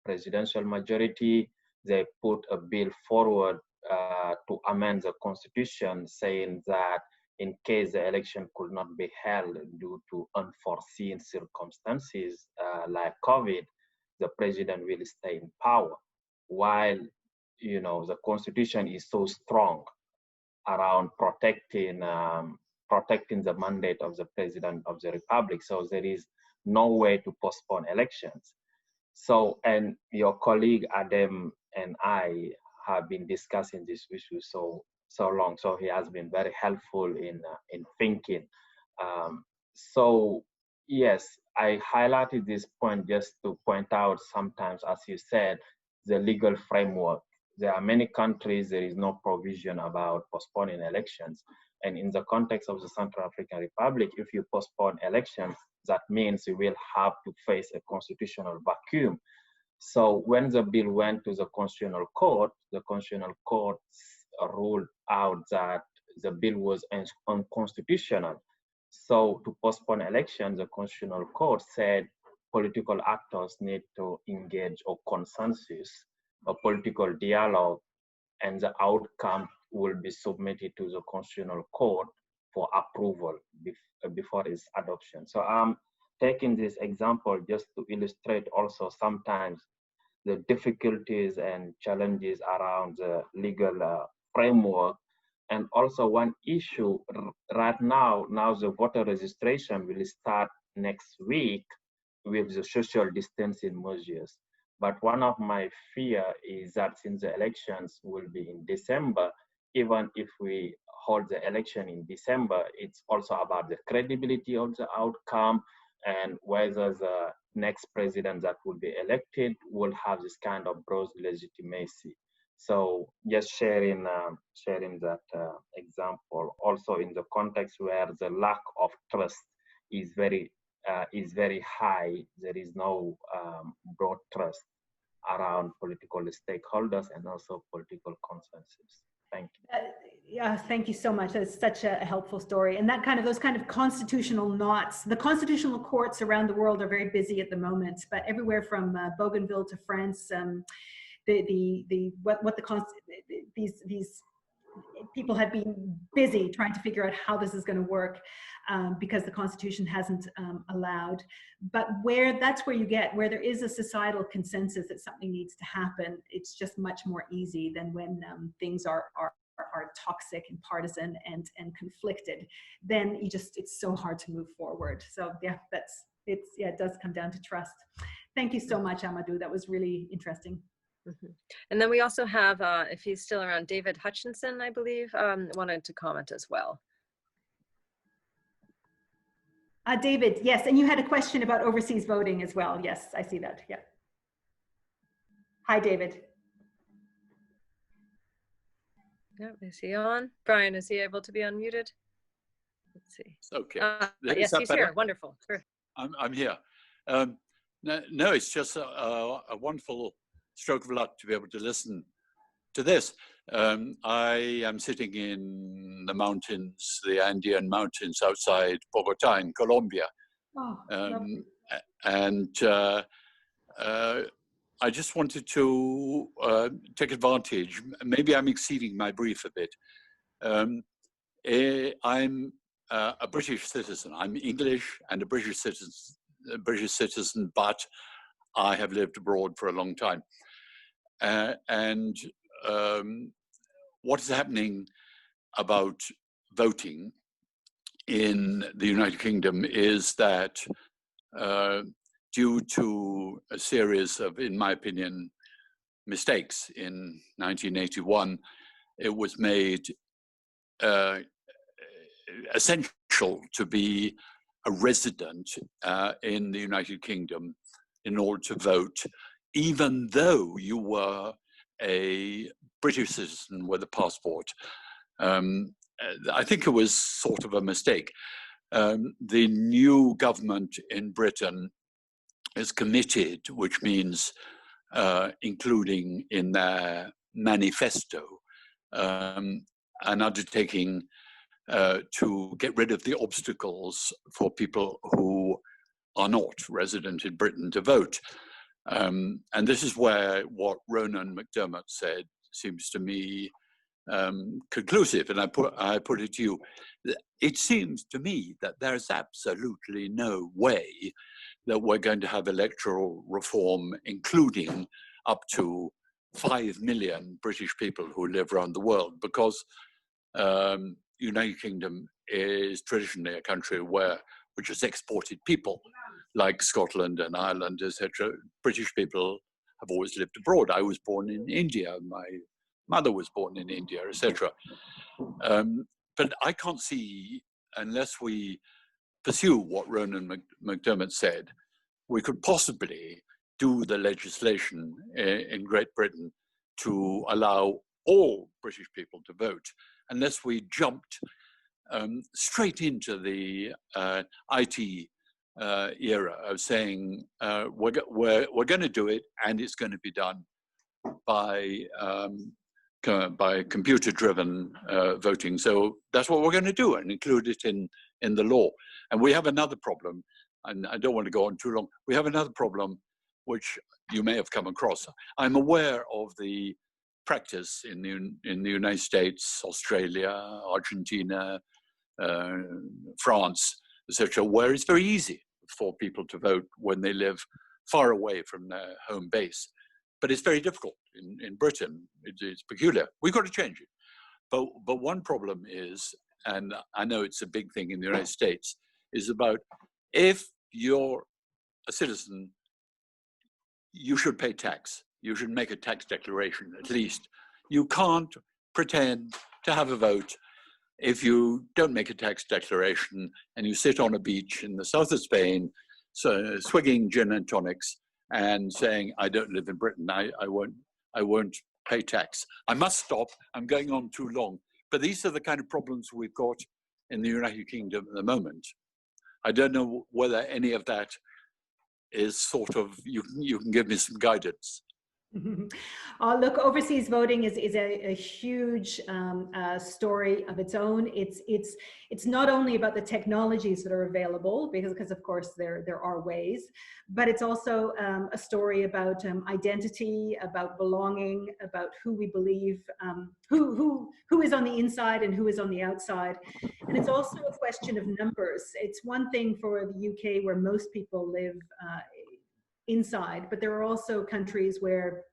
presidential majority, they put a bill forward to amend the constitution, saying that in case the election could not be held due to unforeseen circumstances like COVID, the president will stay in power. While, the constitution is so strong around protecting the mandate of the president of the republic. So there is no way to postpone elections. So, and your colleague Adam and I have been discussing this issue so long. So he has been very helpful in thinking. So yes, I highlighted this point just to point out sometimes, as you said, the legal framework. There are many countries, there is no provision about postponing elections. And in the context of the Central African Republic, if you postpone elections, that means you will have to face a constitutional vacuum. So when the bill went to the Constitutional Court ruled out that the bill was unconstitutional. So to postpone elections, the Constitutional Court said political actors need to engage a consensus, a political dialogue, and the outcome will be submitted to the Constitutional Court for approval before its adoption. So I'm taking this example just to illustrate also sometimes the difficulties and challenges around the legal framework. And also one issue right now the voter registration will start next week with the social distancing measures. But one of my fear is that since the elections will be in December, even if we hold the election in December, it's also about the credibility of the outcome and whether the next president that will be elected will have this kind of broad legitimacy. So just sharing that example, also in the context where the lack of trust is very high. There is no broad trust around political stakeholders and also political consensus. Thank you. Yeah, thank you so much. That's such a helpful story. And those kind of constitutional knots. The constitutional courts around the world are very busy at the moment, but everywhere from Bougainville to France, these people have been busy trying to figure out how this is going to work because the Constitution hasn't allowed. But that's where there is a societal consensus that something needs to happen, it's just much more easy than when things are toxic and partisan and conflicted. Then it's so hard to move forward. So yeah, it does come down to trust. Thank you so much, Amadou. That was really interesting. Mm-hmm. And then we also have, if he's still around, David Hutchinson, I believe, wanted to comment as well. David, yes, and you had a question about overseas voting as well. Yes, I see that, yeah. Hi, David. Yeah, is he on? Brian, is he able to be unmuted? Let's see. Okay. Yes, he's here. Wonderful. Sure. I'm here. No, it's just a wonderful stroke of luck to be able to listen to this. I am sitting in the mountains, the Andean mountains outside Bogota in Colombia. Oh, and I just wanted to take advantage. Maybe I'm exceeding my brief a bit. I'm a British citizen. I'm English and a British citizen, but I have lived abroad for a long time. And what is happening about voting in the United Kingdom is that due to a series of, in my opinion, mistakes in 1981, it was made essential to be a resident in the United Kingdom in order to vote, even though you were a British citizen with a passport. I think it was sort of a mistake. The new government in Britain is committed, which means including in their manifesto an undertaking to get rid of the obstacles for people who are not resident in Britain to vote. And this is where what Ronan McDermott said seems to me conclusive, and I put it to you. It seems to me that there's absolutely no way that we're going to have electoral reform, including up to 5 million British people who live around the world, because United Kingdom is traditionally a country which has exported people, like Scotland and Ireland, etc. British people have always lived abroad. I was born in India. My mother was born in India, etc. But I can't see, unless we pursue what Ronan McDermott said, we could possibly do the legislation in Great Britain to allow all British people to vote, unless we jumped straight into the IT era of saying we're going to do it, and it's going to be done by computer-driven voting. So that's what we're going to do, and include it in the law. And we have another problem, and I don't want to go on too long. We have another problem, which you may have come across. I'm aware of the practice in the United States, Australia, Argentina, France, etc., where it's very easy for people to vote when they live far away from their home base. But it's very difficult in Britain. It's peculiar. We've got to change it. But one problem is, and I know it's a big thing in the United States, is about if you're a citizen, you should pay tax. You should make a tax declaration, at least. You can't pretend to have a vote if you don't make a tax declaration and you sit on a beach in the south of Spain, swigging gin and tonics and saying, I don't live in Britain, I won't pay tax. I must stop, I'm going on too long. But these are the kind of problems we've got in the United Kingdom at the moment. I don't know whether any of that is sort of, you can give me some guidance. Look, overseas voting is a huge story of its own. It's not only about the technologies that are available, because of course there are ways, but it's also a story about identity, about belonging, about who we believe, who is on the inside and who is on the outside. And it's also a question of numbers. It's one thing for the UK where most people live inside, but there are also countries where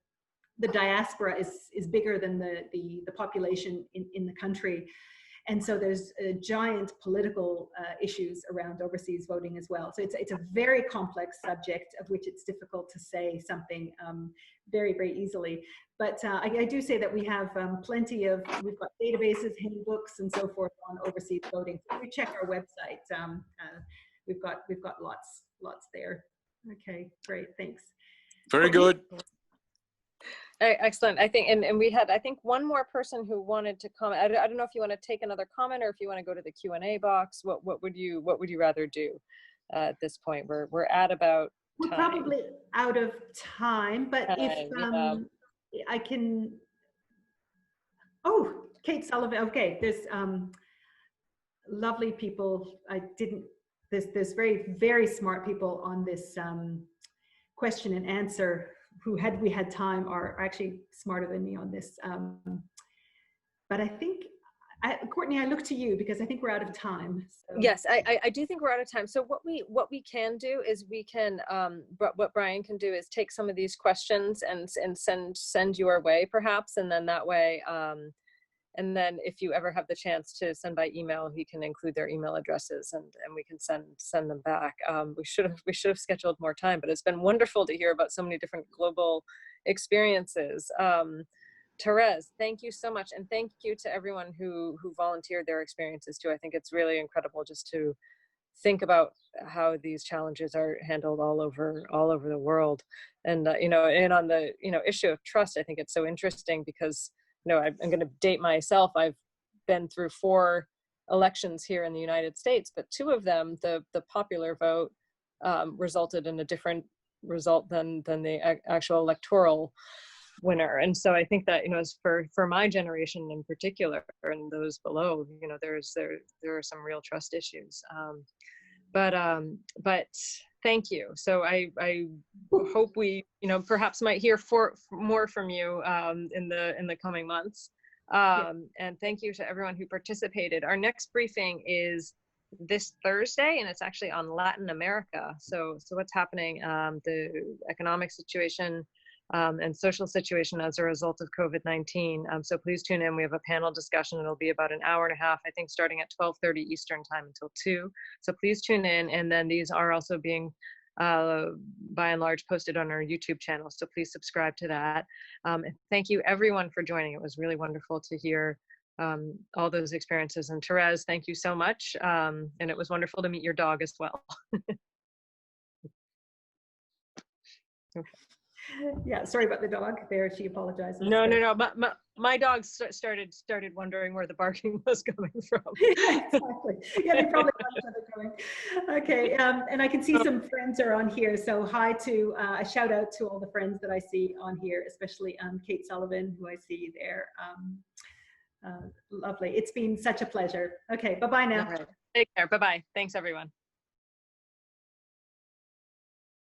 the diaspora is bigger than the population in the country. And so there's giant political issues around overseas voting as well. So it's a very complex subject of which it's difficult to say something very, very easily. But I do say that we have we've got databases, handbooks, and so forth on overseas voting. So if you check our website, we've got lots there. Okay, great, thanks. Very good. Excellent. I think, and we had, I think, one more person who wanted to comment. I don't know if you want to take another comment or if you want to go to the Q&A box. What would you rather do at this point? We're at about We're time. probably out of time, but if I can. Oh, Kate Sullivan. Okay, there's lovely people. There's very, very smart people on this question and answer who, had we had time, are actually smarter than me on this. But I think, Courtney, I look to you because I think we're out of time. So. Yes, I do think we're out of time. So what we can do is we can, what Brian can do is take some of these questions and send you our way, perhaps, and then that way, And then if you ever have the chance to send by email, he can include their email addresses, and we can send them back. We should have scheduled more time, but it's been wonderful to hear about so many different global experiences. Therese, thank you so much, and thank you to everyone who volunteered their experiences too. I think it's really incredible just to think about how these challenges are handled all over the world. And and on the issue of trust, I think it's so interesting because I'm going to date myself. I've been through 4 elections here in the United States, but 2 of them, the popular vote resulted in a different result than the actual electoral winner. And so I think that as for my generation in particular, and those below, there are some real trust issues. But thank you. So I hope we perhaps might hear more from you in the coming months. And thank you to everyone who participated. Our next briefing is this Thursday, and it's actually on Latin America. So what's happening, the economic situation and social situation as a result of COVID-19. So please tune in. We have a panel discussion. It'll be about an hour and a half, I think, starting at 12:30 Eastern time until 2. So please tune in. And then these are also being, by and large, posted on our YouTube channel. So please subscribe to that. And thank you everyone for joining. It was really wonderful to hear all those experiences. And Therese, thank you so much. And it was wonderful to meet your dog as well. Okay. Yeah, sorry about the dog there. She apologizes. No. But my dog started wondering where the barking was coming from. Exactly. Yeah, they probably know each other going. Okay, and I can see some friends are on here. So hi to a shout out to all the friends that I see on here, especially Kate Sullivan, who I see there. Lovely. It's been such a pleasure. Okay, bye-bye now. All right. Take care. Bye-bye. Thanks, everyone.